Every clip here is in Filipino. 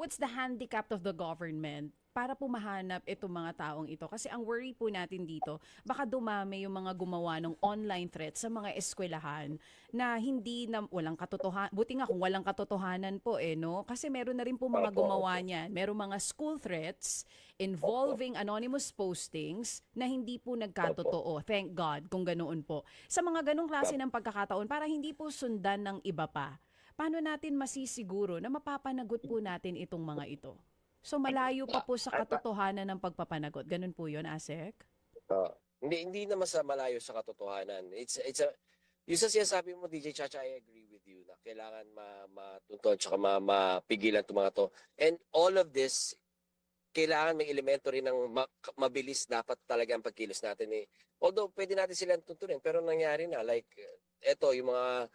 what's the handicap of the government para po mahanap itong mga taong ito? Kasi ang worry po natin dito, baka dumami yung mga gumawa ng online threats sa mga eskwelahan na hindi na walang katotohanan. Buti nga kung walang katotohanan po no? Kasi meron na rin po mga Opo, gumawa opo. niyan. Meron mga school threats Opo, involving anonymous postings na hindi po opo. nagkatotoo. Thank God kung ganoon po. Sa mga ganong klase ng pagkakataon, para hindi po sundan ng iba pa, paano natin masisiguro na mapapanagot po natin itong mga ito? So malayo pa po sa At katotohanan ng pagpapanagot. Ganun po yun, Asek? hindi naman sa malayo sa katotohanan. It's a yung sa sinasabi mo, DJ Chacha, I agree with you na kailangan matunton tsaka mapigilan itong mga to. And all of this, kailangan may elemento rin ng mabilis dapat talaga ang pagkilos natin eh. Although pwede natin silang tuntunin, pero nangyari na like eto yung mga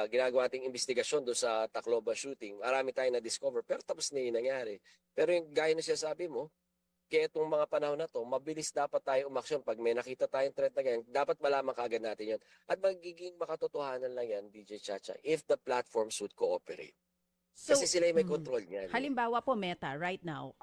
ginagawa nating investigasyon do sa Tacloban shooting, marami tayong na-discover pero tapos na yung nangyari. Pero yung gaya na sinasabi mo, kaya itong mga panahon na to, mabilis dapat tayo umaksyon. Pag may nakita tayong threat na ganyan, dapat malaman kaagad natin yun. At magiging makatotohanan lang yan, DJ Chacha, if the platforms would cooperate. So, Kasi sila yung may control niyan. halimbawa po Meta right now,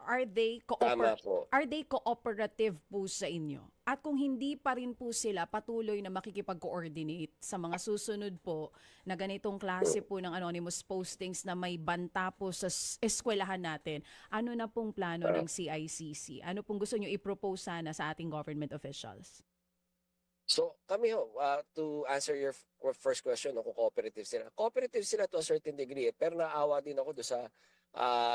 Tama po. are they cooperative po sa inyo? At kung hindi pa rin po sila patuloy na makikipag-coordinate sa mga susunod po na ganitong klase po ng anonymous postings na may banta po sa eskwelahan natin, ano na pong plano ng CICC? Ano pong gusto nyo i-propose sana sa ating government officials? So kami to answer your first question, kung cooperative sila. Cooperative sila to a certain degree, pero naawa din ako do sa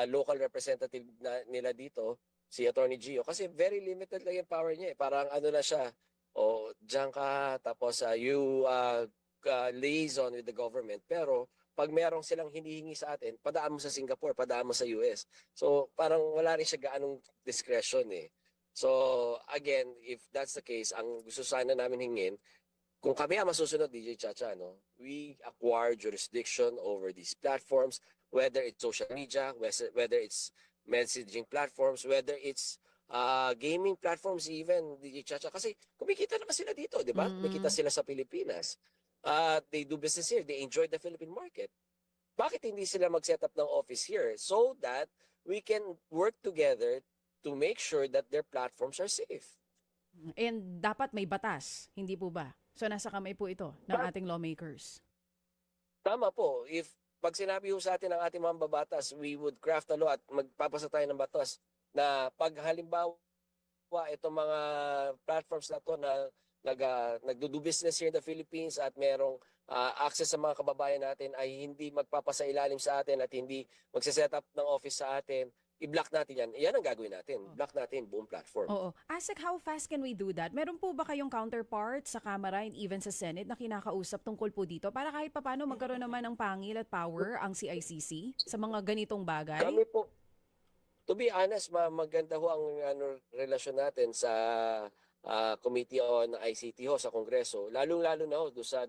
local representative nila dito, si Attorney Gio, kasi very limited lang yung power niya eh. Parang ano na siya, diyan ka, tapos you liaison with the government, pero pag merong silang hinihingi sa atin, padaan mo sa Singapore, padaan mo sa US. So parang wala rin siya gaanong discretion eh. So again, if that's the case, ang gusto sana namin hingin, kung kami ang masusunod, DJ Chacha, no, we acquire jurisdiction over these platforms, whether it's social media, whether it's messaging platforms, whether it's gaming platforms even, DJ Chacha. Kasi kumikita naman sila dito, di ba? Kumikita sila sa Pilipinas. They do business here. They enjoy the Philippine market. Bakit hindi sila mag-set up ng office here so that we can work together to make sure that their platforms are safe? And dapat may batas, hindi po ba? So nasa kamay po ito ng ating lawmakers. Tama po. If pag sinabi ho sa atin ng ating mga babatas, we would craft a law at magpapasa tayo ng batas na pag halimbawa itong mga platforms na to na nagdo-do business here in the Philippines at merong access sa mga kababayan natin ay hindi magpapasa ilalim sa atin at hindi magse-set up ng office sa atin, i-block natin yan. Yan ang gagawin natin. Block natin buong platform. Oo. Asek, how fast can we do that? Meron po ba kayong counterpart sa Kamara and even sa Senate na kinakausap tungkol po dito para kahit papaano magkaroon naman ng pangil at power ang CICC sa mga ganitong bagay? Kami po, to be honest, maganda ho ang relasyon natin sa Committee on ICT ho sa Kongreso. Lalong-lalo na ho doon sa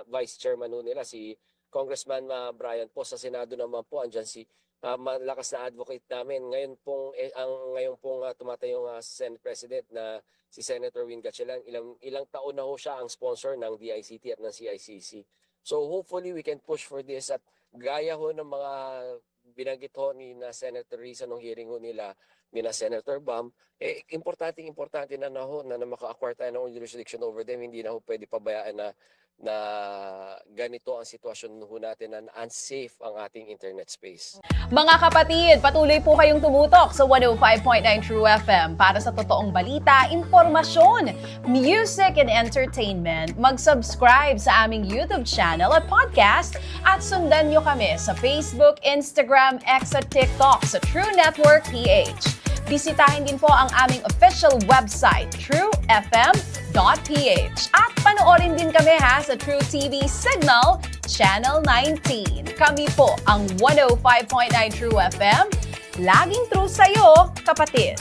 Vice Chairman ho nila, si Congressman Brian po. Sa Senado naman po, andyan si malakas na advocate namin. Ngayon pong tumatayong Senate President na si Senator Win Gatchalian, ilang taon na ho siya ang sponsor ng DICT at ng CICC. So hopefully we can push for this at gaya ho ng mga binanggit ho ni na Senator Risa nung hearing ho nila ni na Senator Bam, importante na ho na maka-acquire tayo ng jurisdiction over them. Hindi na ho pwede pabayaan na ganito ang sitwasyon ho natin na unsafe ang ating internet space. Mga kapatid, patuloy po kayong tumutok sa 105.9 True FM para sa totoong balita, impormasyon, music, and entertainment. Mag-subscribe sa aming YouTube channel at podcast at sundan nyo kami sa Facebook, Instagram, X at TikTok sa True Network PH. Bisitahin din po ang aming official website, truefm.ph. At panoorin din kami sa True TV Signal, Channel 19. Kami po ang 105.9 True FM. Laging true sa'yo, kapatid.